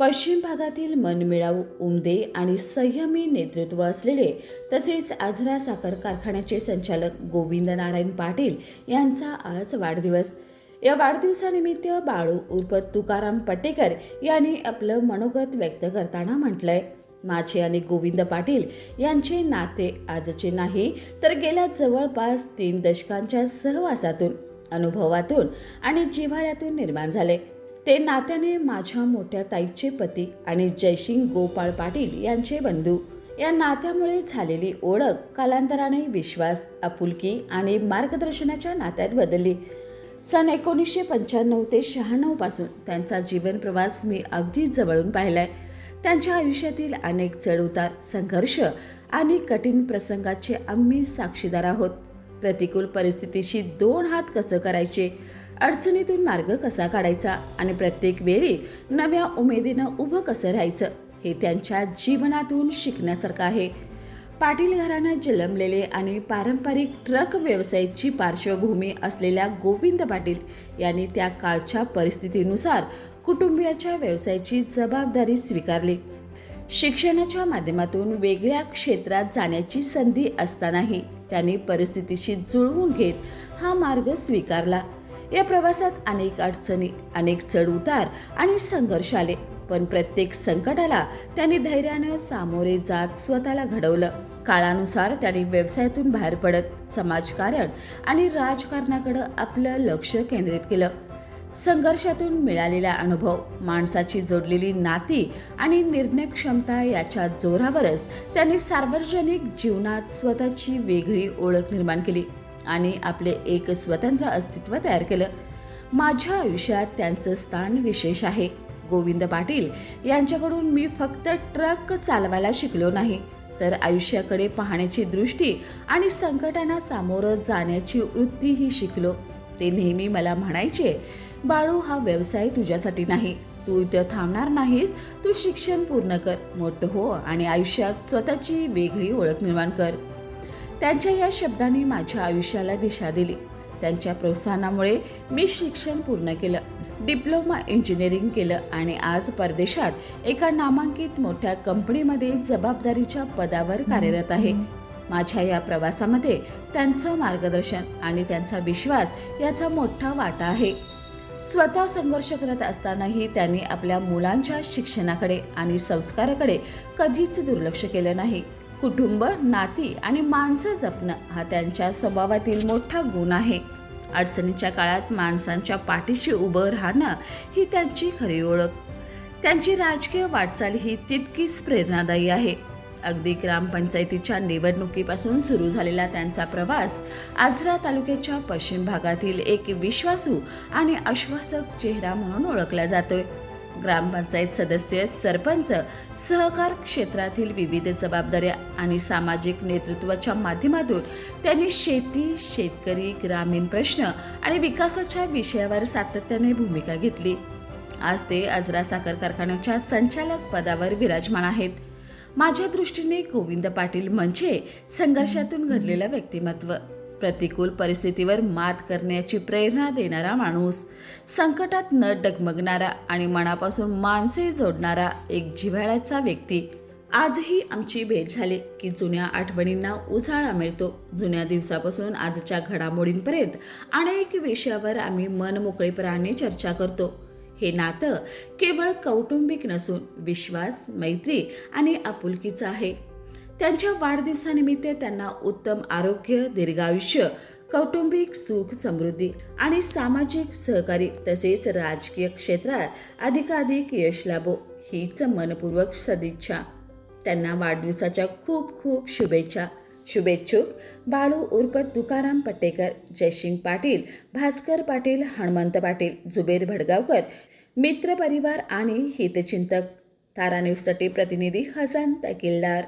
पश्चिम भागातील मनमिळावू, उमदे आणि संयमी नेतृत्व असलेले तसेच आजरा साखर कारखान्याचे संचालक गोविंद नारायण पाटील यांचा आज वाढदिवस. या वाढदिवसानिमित्त बाळू उर्फ तुकाराम पटेकर यांनी आपलं मनोगत व्यक्त करताना म्हटलंय, माझे आणि गोविंद पाटील यांचे नाते आजचे नाही तर गेल्या जवळपास 3 दशकांच्या सहवासातून, अनुभवातून आणि जिव्हाळ्यातून निर्माण झाले. ते नात्याने माझ्या मोठ्या ताईचे पती आणि जयसिंग गोपाळ पाटील यांचे बंधू. या नात्यामुळे झालेली ओळख कालांतराने विश्वास, आपुलकी आणि मार्गदर्शनाच्या नात्यात बदलली. सन 1995 ते 96 पासून त्यांचा जीवन प्रवास मी अगदी जवळून पाहिलाय. त्यांच्या आयुष्यातील अनेक चढउतार, संघर्ष आणि कठीण प्रसंगाचे आम्ही साक्षीदार आहोत. प्रतिकूल परिस्थितीशी 2 हात कसं करायचे, अडचणीतून मार्ग कसा काढायचा आणि प्रत्येक वेळी नव्या उमेदीनं उभं कसं राहायचं, हे त्यांच्या जीवनातून शिकण्यासारखं आहे. पाटील घराण्यात जन्मलेले आणि पारंपरिक ट्रक व्यवसायाची पार्श्वभूमी असलेल्या गोविंद पाटील यांनी त्या काळच्या परिस्थितीनुसार कुटुंबियाच्या व्यवसायाची जबाबदारी स्वीकारली. शिक्षणाच्या माध्यमातून वेगळ्या क्षेत्रात जाण्याची संधी असतानाही त्यांनी परिस्थितीशी जुळवून घेत हा मार्ग स्वीकारला. या प्रवासात अनेक अडचणी, अनेक चढउतार आणि संघर्ष आले, पण प्रत्येक संकटाला त्यांनी धैर्यानं सामोरे जात स्वतःला घडवलं. काळानुसार त्यांनी व्यवसायातून बाहेर पडत समाजकारण आणि राजकारणाकडे आपलं लक्ष केंद्रित केलं. संघर्षातून मिळालेला अनुभव, माणसाची जोडलेली नाती आणि निर्णय क्षमता याच्या जोरावरच त्यांनी सार्वजनिक जीवनात स्वतःची वेगळी ओळख निर्माण केली आणि आपले एक स्वतंत्र अस्तित्व तयार केलं. माझ्या आयुष्यात त्यांचं स्थान विशेष आहे. गोविंद पाटील यांच्याकडून मी फक्त ट्रक चालवायला शिकलो नाही, तर आयुष्याकडे पाहण्याची दृष्टी आणि संकटांना सामोरं जाण्याची वृत्तीही शिकलो. ते नेहमी मला म्हणायचे, बाळू, हा व्यवसाय तुझ्यासाठी नाही, तू इथं थांबणार नाहीस, तू शिक्षण पूर्ण कर, मोठं हो आणि आयुष्यात स्वतःची वेगळी ओळख निर्माण कर. त्यांच्या या शब्दांनी माझ्या आयुष्याला दिशा दिली. त्यांच्या प्रोत्साहनामुळे मी शिक्षण पूर्ण केलं, डिप्लोमा इंजिनिअरिंग केलं आणि आज परदेशात एका नामांकित मोठ्या कंपनीमध्ये जबाबदारीच्या पदावर कार्यरत आहे. माझ्या या प्रवासामध्ये त्यांचं मार्गदर्शन आणि त्यांचा विश्वास याचा मोठा वाटा आहे. स्वतः संघर्ष करत असतानाही त्यांनी आपल्या मुलांच्या शिक्षणाकडे आणि संस्काराकडे कधीच दुर्लक्ष केलं नाही. कुटुंब, नाती आणि माणसं जपणं हा त्यांच्या स्वभावातील मोठा गुण आहे. अडचणीच्या काळात माणसांच्या पाठीशी उभं राहणं ही त्यांची खरी ओळख. त्यांची राजकीय वाटचाल ही तितकीच प्रेरणादायी आहे. अगदी ग्रामपंचायतीच्या निवडणुकीपासून सुरू झालेला त्यांचा प्रवास आजरा तालुक्याच्या पश्चिम भागातील एक विश्वासू आणि आश्वासक चेहरा म्हणून ओळखला जातोय. ग्रामपंचायत सदस्य, सरपंच, सहकार क्षेत्रातील विविध जबाबदाऱ्या आणि सामाजिक नेतृत्वाच्या माध्यमातून त्यांनी शेती, शेतकरी, ग्रामीण प्रश्न आणि विकासाच्या विषयावर सातत्याने भूमिका घेतली. आज ते आजरा साखर कारखान्याच्या संचालक पदावर विराजमान आहेत. माझ्या दृष्टीने गोविंद पाटील म्हणजे संघर्षातून घडलेलं व्यक्तिमत्व, प्रतिकूल परिस्थितीवर मात करण्याची प्रेरणा देणारा माणूस, संकटात न डगमगणारा आणि मनापासून माणसे जोडणारा एक जिव्हाळ्याचा व्यक्ती. आजही आमची भेट झाली की जुन्या आठवणींना उजाळा मिळतो. जुन्या दिवसापासून आजच्या घडामोडींपर्यंत अनेक विषयावर आम्ही मनमोकळेपणाने चर्चा करतो. हे नातं केवळ कौटुंबिक नसून विश्वास, मैत्री आणि आपुलकीचं आहे. त्यांच्या वाढदिवसानिमित्त त्यांना उत्तम आरोग्य, दीर्घायुष्य, कौटुंबिक सुख, समृद्धी आणि सामाजिक सहकारी तसेच राजकीय क्षेत्रात अधिकाधिक यश लाभो हीच मनपूर्वक सदिच्छा. त्यांना वाढदिवसाच्या खूप खूप शुभेच्छा. शुभेच्छुक बाळू उर्फ तुकाराम पटेकर, जयसिंग पाटील, भास्कर पाटील, हनुमंत पाटील, जुबेर भडगावकर, मित्र परिवार आणि हितचिंतक. तारा न्यूजसाठी प्रतिनिधी हसन तकिलदार.